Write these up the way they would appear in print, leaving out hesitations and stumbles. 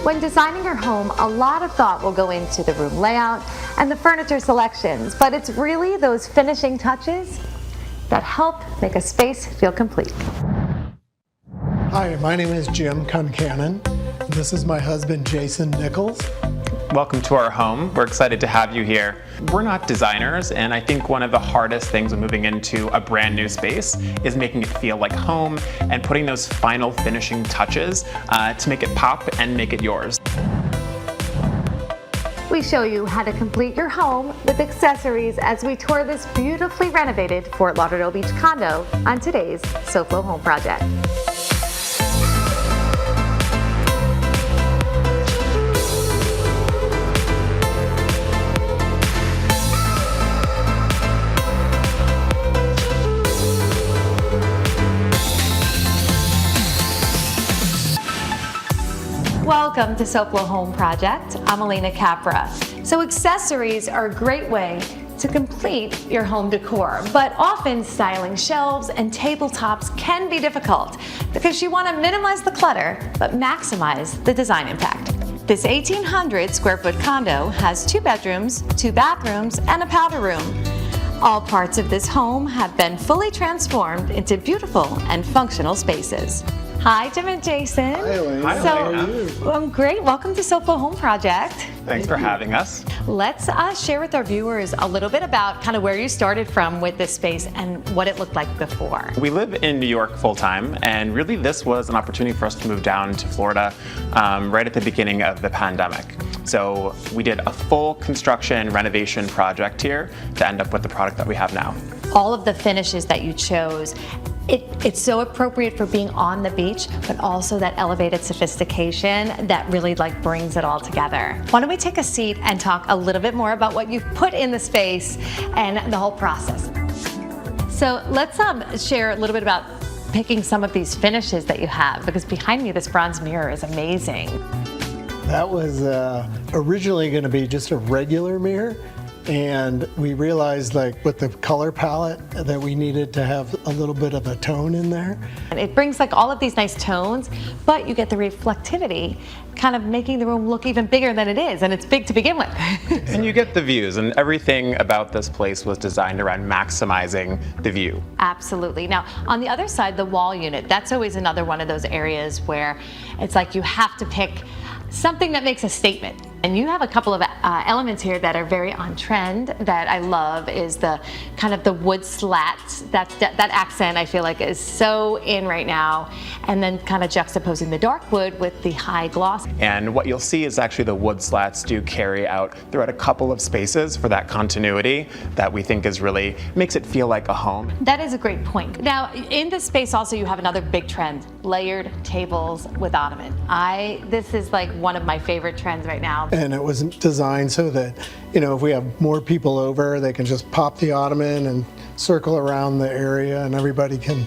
When designing your home, a lot of thought will go into the room layout and the furniture selections, but it's really those finishing touches that help make a space feel complete. Hi, my name is Jim Concannon. This is my husband, Jason Nichols. Welcome to our home. We're excited to have you here. We're not designers, and I think one of the hardest things when moving into a brand new space is making it feel like home and putting those final finishing touches to make it pop and make it yours. We show you how to complete your home with accessories as we tour this beautifully renovated Fort Lauderdale Beach condo on today's SoFlo Home Project. Welcome to SoFlo Home Project. I'm Alena Capra. So accessories are a great way to complete your home decor, but often styling shelves and tabletops can be difficult because you want to minimize the clutter but maximize the design impact. This 1,800 square foot condo has 2 bedrooms, 2 bathrooms, and a powder room. All parts of this home have been fully transformed into beautiful and functional spaces. Hi, Jim and Jason. Hi, Elaine. Hi, Elena. I'm great. Welcome to SoFlo Home Project. Thanks for having us. Let's share with our viewers a little bit about kind of where you started from with this space and what it looked like before. We live in New York full-time, and really this was an opportunity for us to move down to Florida right at the beginning of the pandemic. So we did a full construction renovation project here to end up with the product that we have now. All of the finishes that you chose, it's so appropriate for being on the beach, but also that elevated sophistication that really brings it all together. Why don't we take a seat and talk a little bit more about what you've put in the space and the whole process. So let's share a little bit about picking some of these finishes that you have, because behind me this bronze mirror is amazing. That was originally going to be just a regular mirror, and we realized with the color palette that we needed to have a little bit of a tone in there. And it brings all of these nice tones, but you get the reflectivity, kind of making the room look even bigger than it is, and it's big to begin with. And you get the views, and everything about this place was designed around maximizing the view. Absolutely. Now, on the other side, the wall unit, that's always another one of those areas where it's you have to pick something that makes a statement. And you have a couple of elements here that are very on trend that I love is the kind of the wood slats. That accent I feel is so in right now. And then kind of juxtaposing the dark wood with the high gloss. And what you'll see is actually the wood slats do carry out throughout a couple of spaces for that continuity that we think is really makes it feel like a home. That is a great point. Now, in this space also you have another big trend, layered tables with ottoman. This is one of my favorite trends right now. And it was designed so that, if we have more people over, they can just pop the ottoman and circle around the area, and everybody can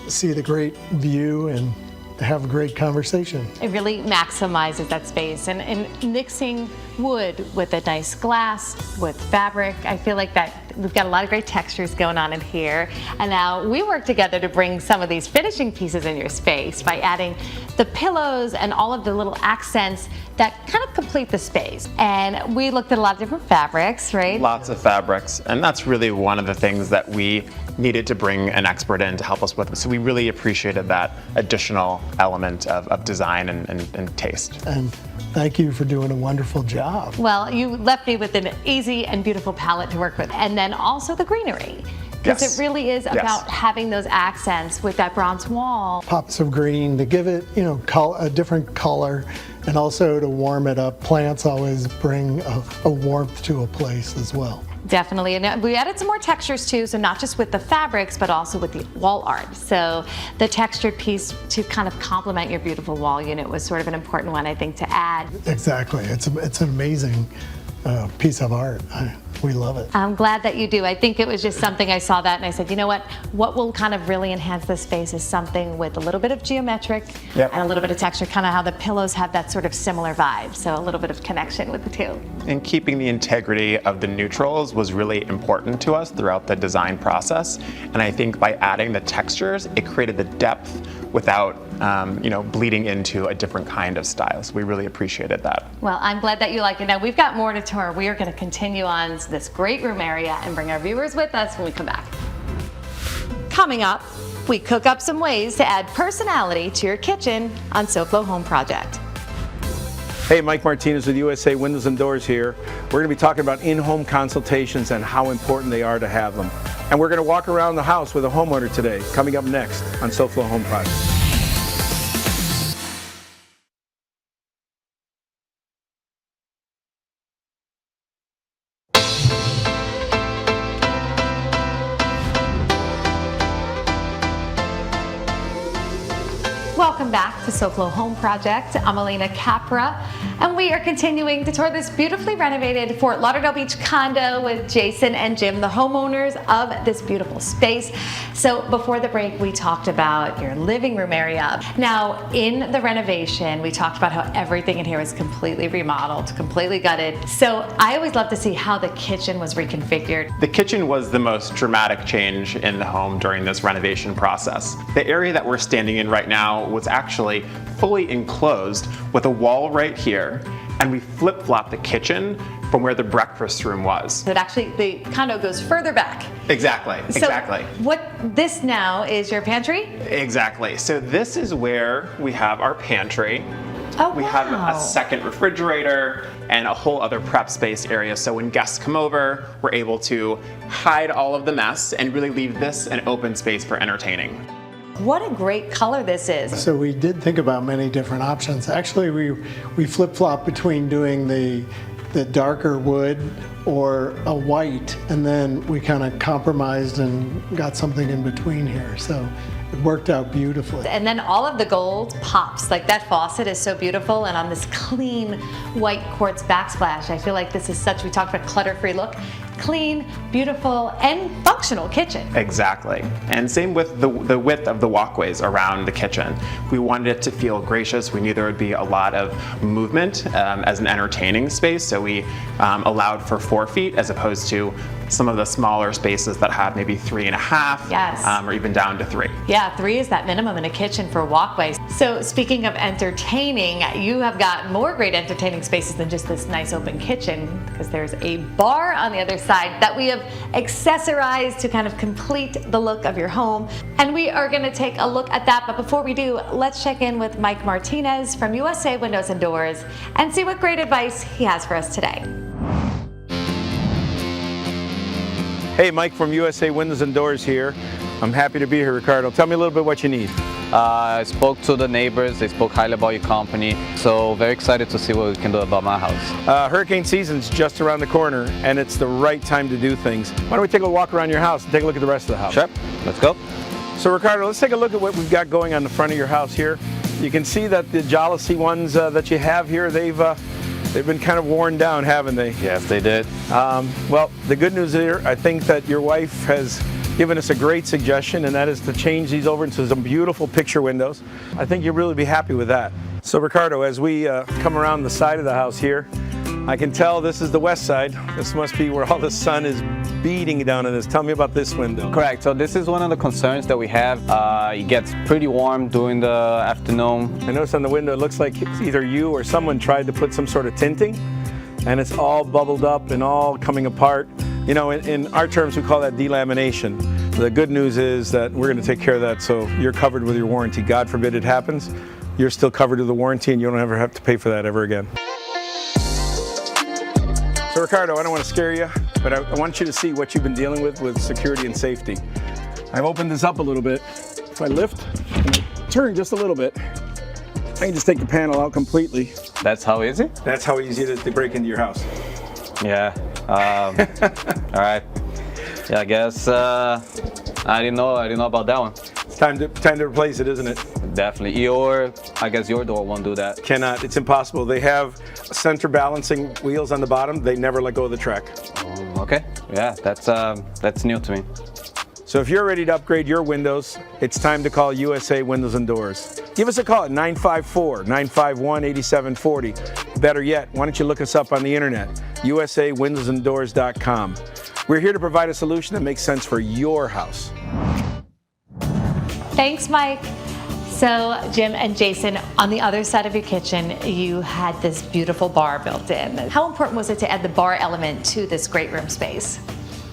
see the great view and have a great conversation. It really maximizes that space, and mixing wood with a nice glass, with fabric, I feel that we've got a lot of great textures going on in here. And now we work together to bring some of these finishing pieces in your space by adding the pillows and all of the little accents that kind of complete the space. And we looked at a lot of different fabrics, right? Lots of fabrics, and that's really one of the things that we needed to bring an expert in to help us with. So we really appreciated that additional element of design and taste. And thank you for doing a wonderful job. Well, you left me with an easy and beautiful palette to work with. And then also the greenery. Because it really is about having those accents with that bronze wall. Pops of green to give it, a different color, and also to warm it up. Plants always bring a warmth to a place as well. Definitely, and we added some more textures too, so not just with the fabrics, but also with the wall art. So the textured piece to kind of complement your beautiful wall unit was sort of an important one, I think, to add. Exactly, it's an amazing piece of art. We love it. I'm glad that you do. I think it was just something I saw that and I said, you know what will kind of really enhance this space is something with a little bit of geometric and a little bit of texture, kind of how the pillows have that sort of similar vibe. So a little bit of connection with the two. And keeping the integrity of the neutrals was really important to us throughout the design process. And I think by adding the textures, it created the depth without bleeding into a different kind of style. So we really appreciated that. Well, I'm glad that you like it. Now, we've got more to tour. We are going to continue on this great room area and bring our viewers with us when we come back. Coming up, we cook up some ways to add personality to your kitchen on SoFlo Home Project. Hey, Mike Martinez with USA Windows and Doors here. We're going to be talking about in-home consultations and how important they are to have them. And we're going to walk around the house with a homeowner today, coming up next on SoFlo Home Project. Welcome back to SoFlo Home Project. I'm Alena Capra, and we are continuing to tour this beautifully renovated Fort Lauderdale Beach condo with Jason and Jim, the homeowners of this beautiful space. So before the break, we talked about your living room area. Now, in the renovation, we talked about how everything in here was completely remodeled, completely gutted. So I always love to see how the kitchen was reconfigured. The kitchen was the most dramatic change in the home during this renovation process. The area that we're standing in right now was actually fully enclosed with a wall right here, and we flip-flopped the kitchen from where the breakfast room was. So the condo goes further back. Exactly. What this now is your pantry? Exactly. So this is where we have our pantry. Oh, we have a second refrigerator and a whole other prep space area. So when guests come over, we're able to hide all of the mess and really leave this an open space for entertaining. What a great color this is. So we did think about many different options. Actually, we flip-flop between doing the darker wood or a white, and then we kind of compromised and got something in between here. So it worked out beautifully. And then all of the gold pops. Like that faucet is so beautiful, and on this clean white quartz backsplash, I feel like this is we talked about clutter-free look. Clean, beautiful, and functional kitchen. Exactly. And same with the width of the walkways around the kitchen. We wanted it to feel gracious. We knew there would be a lot of movement as an entertaining space, so we allowed for 4 feet as opposed to some of the smaller spaces that have maybe 3.5, yes, or even down to 3. Yeah, 3 is that minimum in a kitchen for walkways. So speaking of entertaining, you have got more great entertaining spaces than just this nice open kitchen, because there's a bar on the other side that we have accessorized to kind of complete the look of your home. And we are going to take a look at that. But before we do, let's check in with Mike Martinez from USA Windows and Doors and see what great advice he has for us today. Hey, Mike from USA Windows and Doors here. I'm happy to be here, Ricardo. Tell me a little bit what you need. I spoke to the neighbors. They spoke highly about your company. So very excited to see what we can do about my house. Hurricane season's just around the corner, and it's the right time to do things. Why don't we take a walk around your house and take a look at the rest of the house? Sure, let's go. So Ricardo, let's take a look at what we've got going on the front of your house here. You can see that the Jollity ones that you have here, they've been kind of worn down, haven't they? Yes, they did. Well, the good news here, I think that your wife has given us a great suggestion, and that is to change these over into some beautiful picture windows. I think you'll really be happy with that. So Ricardo, as we come around the side of the house here, I can tell this is the west side. This must be where all the sun is beating down on this. Tell me about this window. Correct. So this is one of the concerns that we have. It gets pretty warm during the afternoon. I notice on the window it looks like either you or someone tried to put some sort of tinting, and it's all bubbled up and all coming apart. You know, in our terms we call that delamination. The good news is that we're going to take care of that, so you're covered with your warranty. God forbid it happens, you're still covered with the warranty and you don't ever have to pay for that ever again. So Ricardo, I don't want to scare you, but I want you to see what you've been dealing with security and safety. I've opened this up a little bit. If I lift and I turn just a little bit, I can just take the panel out completely. That's how easy? That's how easy it is to break into your house. Yeah. All right. Yeah, I guess I didn't know about that one. It's time to replace it, isn't it? Definitely. I guess your door won't do that. Cannot. It's impossible. They have center balancing wheels on the bottom. They never let go of the track. Okay. Yeah, that's new to me. So if you're ready to upgrade your windows, it's time to call USA Windows and Doors. Give us a call at 954-951-8740. Better yet, why don't you look us up on the internet, usawindowsanddoors.com. We're here to provide a solution that makes sense for your house. Thanks, Mike. So Jim and Jason, on the other side of your kitchen, you had this beautiful bar built in. How important was it to add the bar element to this great room space?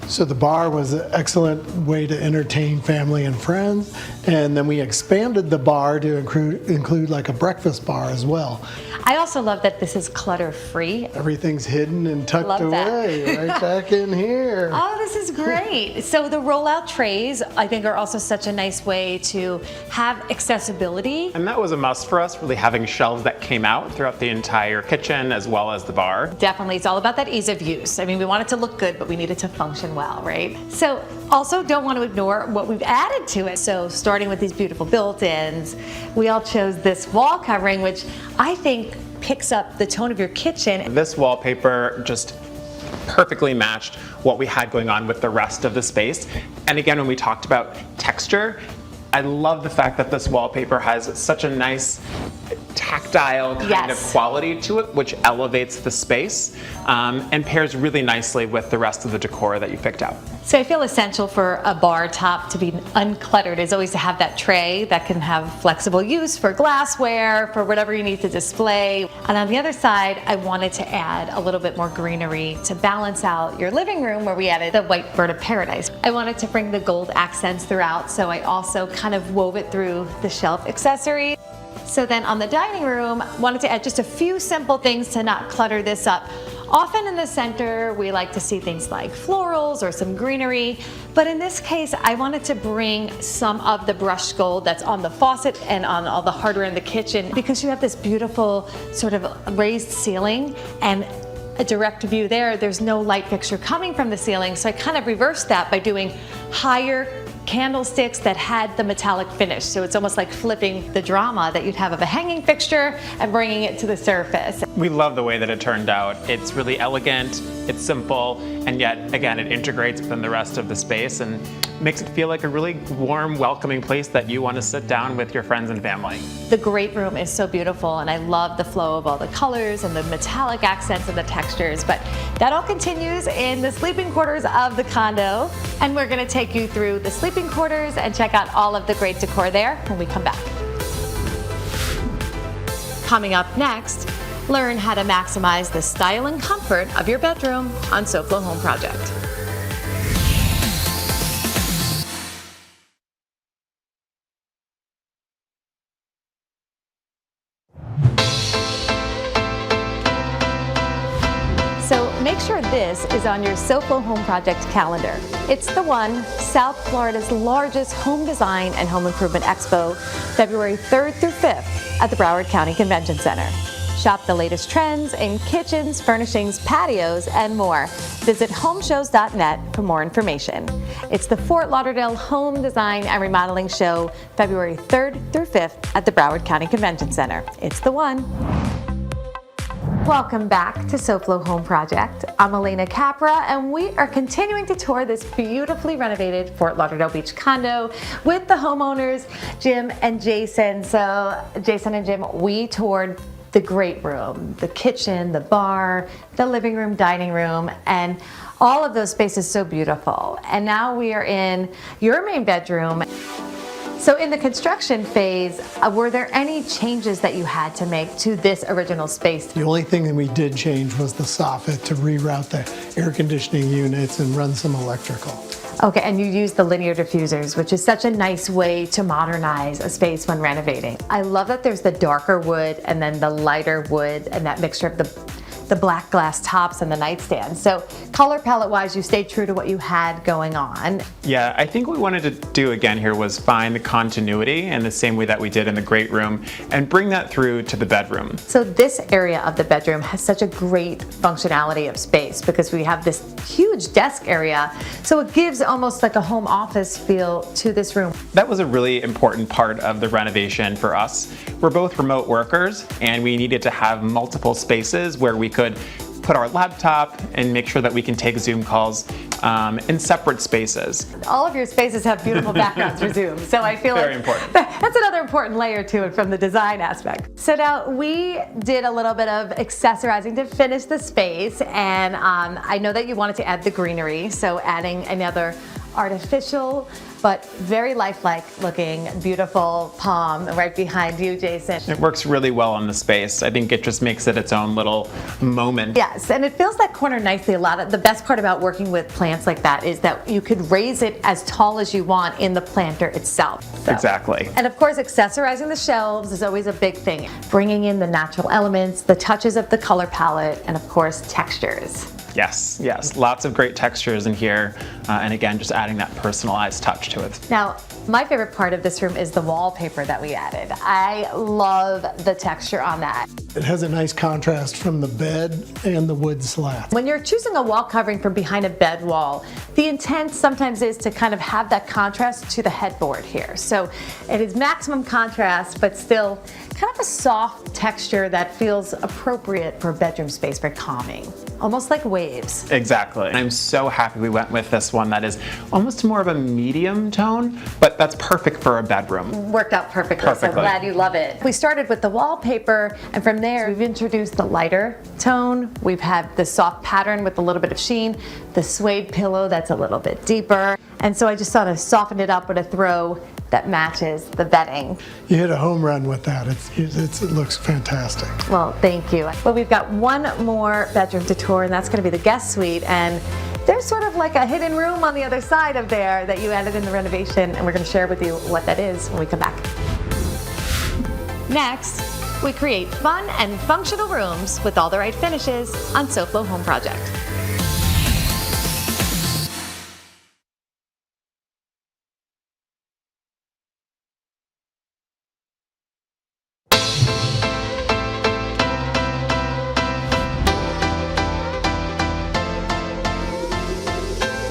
So the bar was an excellent way to entertain family and friends, and then we expanded the bar to include like a breakfast bar as well. I also love that this is clutter-free. Everything's hidden and tucked Love that. away right back in here. Oh, this is great. So the rollout trays, I think, are also such a nice way to have accessibility. And that was a must for us, really having shelves that came out throughout the entire kitchen as well as the bar. Definitely, it's all about that ease of use. I mean, we want it to look good, but we need it to function well, right? So also don't want to ignore what we've added to it. So starting with these beautiful built-ins, we all chose this wall covering, which I think picks up the tone of your kitchen. This wallpaper just perfectly matched what we had going on with the rest of the space. And again, when we talked about texture, I love the fact that this wallpaper has such a nice tactile kind of quality to it, which elevates the space and pairs really nicely with the rest of the decor that you picked out. So I feel essential for a bar top to be uncluttered is always to have that tray that can have flexible use for glassware, for whatever you need to display. And on the other side, I wanted to add a little bit more greenery to balance out your living room where we added the white bird of paradise. I wanted to bring the gold accents throughout, so I also kind of wove it through the shelf accessory. So then on the dining room, wanted to add just a few simple things to not clutter this up. Often in the center, we like to see things like florals or some greenery, but in this case, I wanted to bring some of the brushed gold that's on the faucet and on all the hardware in the kitchen because you have this beautiful sort of raised ceiling and a direct view there. There's no light fixture coming from the ceiling, so I kind of reversed that by doing higher candlesticks that had the metallic finish. So it's almost like flipping the drama that you'd have of a hanging fixture and bringing it to the surface. We love the way that it turned out. It's really elegant, it's simple, and yet, again, it integrates within the rest of the space and makes it feel like a really warm, welcoming place that you want to sit down with your friends and family. The great room is so beautiful, and I love the flow of all the colors and the metallic accents and the textures, but that all continues in the sleeping quarters of the condo, and we're going to take you through the sleeping quarters and check out all of the great decor there when we come back. Coming up next, learn how to maximize the style and comfort of your bedroom on SoFlo Home Project. So make sure this is on your SoFlo Home Project calendar. It's the one, South Florida's largest home design and home improvement expo, February 3rd through 5th at the Broward County Convention Center. Shop the latest trends in kitchens, furnishings, patios, and more. Visit homeshows.net for more information. It's the Fort Lauderdale Home Design and Remodeling Show, February 3rd through 5th at the Broward County Convention Center. It's the one. Welcome back to SoFlo Home Project. I'm Alena Capra, and we are continuing to tour this beautifully renovated Fort Lauderdale Beach condo with the homeowners, Jim and Jason. So Jason and Jim, we toured the great room, the kitchen, the bar, the living room, dining room, and all of those spaces so beautiful. And now we are in your main bedroom. So in the construction phase, were there any changes that you had to make to this original space? The only thing that we did change was the soffit to reroute the air conditioning units and run some electrical. Okay, and you use the linear diffusers, which is such a nice way to modernize a space when renovating. I love that there's the darker wood and then the lighter wood and that mixture of the black glass tops and the nightstand. So color palette wise, you stayed true to what you had going on. Yeah, I think what we wanted to do again here was find the continuity in the same way that we did in the great room and bring that through to the bedroom. So this area of the bedroom has such a great functionality of space because we have this huge desk area. So it gives almost like a home office feel to this room. That was a really important part of the renovation for us. We're both remote workers and we needed to have multiple spaces where we could put our laptop and make sure that we can take Zoom calls in separate spaces. All of your spaces have beautiful backgrounds for Zoom, so I feel Very like important. That's another important layer to it from the design aspect. So now we did a little bit of accessorizing to finish the space, and I know that you wanted to add the greenery, so adding another artificial but very lifelike looking, beautiful palm right behind you, Jason. It works really well on the space. I think it just makes it its own little moment. Yes, and it fills that corner nicely. The best part about working with plants like that is that you could raise it as tall as you want in the planter itself. So. Exactly. And of course, accessorizing the shelves is always a big thing. Bringing in the natural elements, the touches of the color palette, and of course, textures. Yes, yes. Lots of great textures in here. And again, just adding that personalized touch to it. Now, my favorite part of this room is the wallpaper that we added. I love the texture on that. It has a nice contrast from the bed and the wood slats. When you're choosing a wall covering from behind a bed wall, the intent sometimes is to kind of have that contrast to the headboard here. So it is maximum contrast, but still kind of a soft texture that feels appropriate for a bedroom space, very calming, almost like waves. Exactly. And I'm so happy we went with this one that is almost more of a medium tone, but that's perfect for a bedroom. Worked out perfectly. So glad you love it. We started with the wallpaper, and from there we've introduced the lighter tone. We've had the soft pattern with a little bit of sheen, the suede pillow that's a little bit deeper. And so I just sort of softened it up with a throw that matches the bedding. You hit a home run with that. It looks fantastic. Well, thank you. Well, we've got one more bedroom to tour, and that's going to be the guest suite. And there's sort of like a hidden room on the other side of there that you added in the renovation, and we're going to share with you what that is when we come back. Next, we create fun and functional rooms with all the right finishes on SoFlo Home Project.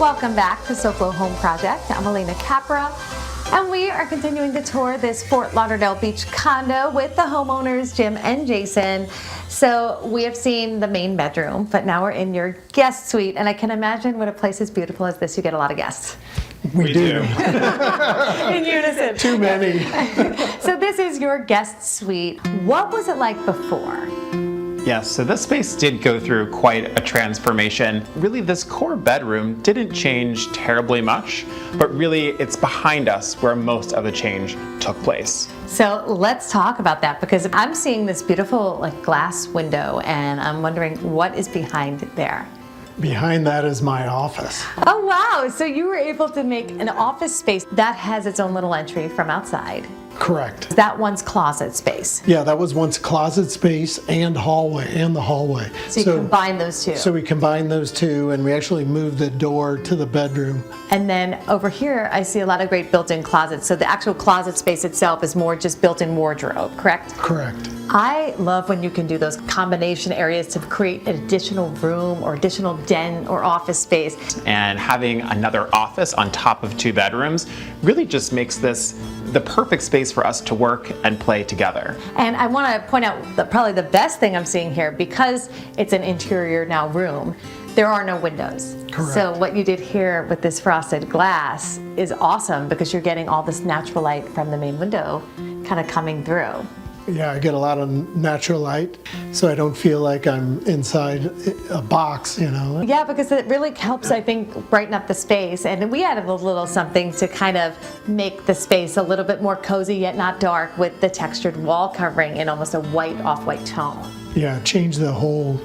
Welcome back to SoFlo Home Project. I'm Alena Capra, and we are continuing to tour this Fort Lauderdale Beach condo with the homeowners, Jim and Jason. So we have seen the main bedroom, but now we're in your guest suite, and I can imagine when a place as beautiful as this, you get a lot of guests. We do. In unison. Too many. So this is your guest suite. What was it like before? Yes, so this space did go through quite a transformation. Really, this core bedroom didn't change terribly much, but really it's behind us where most of the change took place. So let's talk about that, because I'm seeing this beautiful glass window, and I'm wondering what is behind there. Behind that is my office. Oh wow, so you were able to make an office space that has its own little entry from outside. Correct. That one's closet space. Yeah, that was once closet space and hallway, and the hallway. So you combine those two. So we combined those two, and we actually moved the door to the bedroom. And then over here, I see a lot of great built-in closets. So the actual closet space itself is more just built-in wardrobe, correct? Correct. I love when you can do those combination areas to create an additional room or additional den or office space. And having another office on top of two bedrooms really just makes this the perfect space for us to work and play together. And I want to point out that probably the best thing I'm seeing here, because it's an interior now room, there are no windows. Correct. So what you did here with this frosted glass is awesome, because you're getting all this natural light from the main window kind of coming through. Yeah, I get a lot of natural light, so I don't feel like I'm inside a box, you know. Yeah, because it really helps, I think, brighten up the space. And we added a little something to kind of make the space a little bit more cozy yet not dark, with the textured wall covering in almost a white, off-white tone. Yeah, change the whole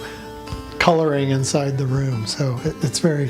coloring inside the room, so it's very,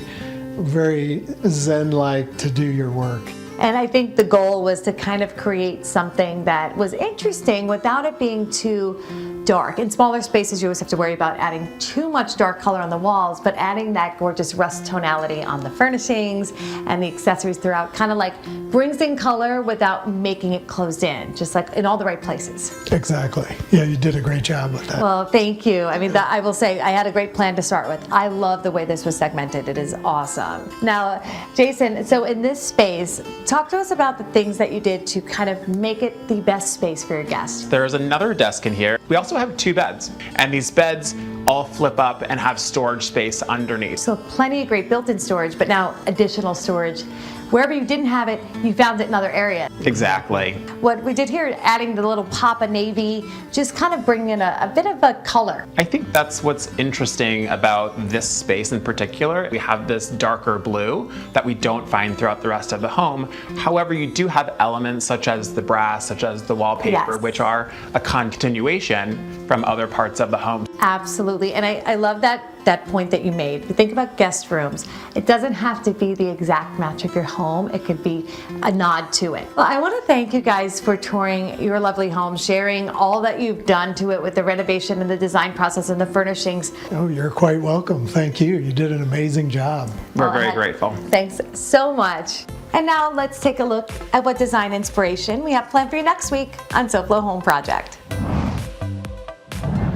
very zen-like to do your work. And I think the goal was to kind of create something that was interesting without it being too dark. In smaller spaces, you always have to worry about adding too much dark color on the walls, but adding that gorgeous rust tonality on the furnishings and the accessories throughout kind of like brings in color without making it closed in, just like in all the right places. Exactly. Yeah, you did a great job with that. Well, thank you. I mean, I will say I had a great plan to start with. I love the way this was segmented. It is awesome. Now, Jason, so in this space, talk to us about the things that you did to kind of make it the best space for your guests. There's another desk in here. We also have two beds, and these beds all flip up and have storage space underneath. So plenty of great built-in storage, but now additional storage wherever you didn't have it, you found it in other areas. Exactly. What we did here, adding the little pop of navy, just kind of bringing in a bit of a color. I think that's what's interesting about this space in particular. We have this darker blue that we don't find throughout the rest of the home. However, you do have elements such as the brass, such as the wallpaper, Yes. which are a continuation from other parts of the home. Absolutely, and I love that point that you made. Think about guest rooms. It doesn't have to be the exact match of your home. It could be a nod to it. Well, I want to thank you guys for touring your lovely home, sharing all that you've done to it with the renovation and the design process and the furnishings. Oh, you're quite welcome. Thank you. You did an amazing job. We're Well, very grateful. Thanks so much. And now let's take a look at what design inspiration we have planned for you next week on SoFlo Home Project.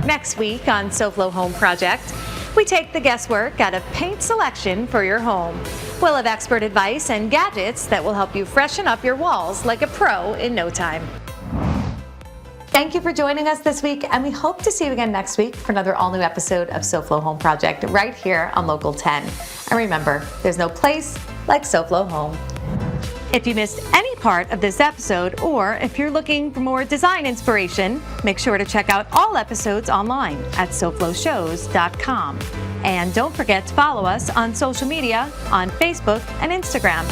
Next week on SoFlo Home Project, we take the guesswork out of paint selection for your home. We'll have expert advice and gadgets that will help you freshen up your walls like a pro in no time. Thank you for joining us this week, and we hope to see you again next week for another all-new episode of SoFlo Home Project right here on Local 10. And remember, there's no place like SoFlo Home. If you missed any part of this episode, or if you're looking for more design inspiration, make sure to check out all episodes online at SoFloShows.com. And don't forget to follow us on social media on Facebook and Instagram.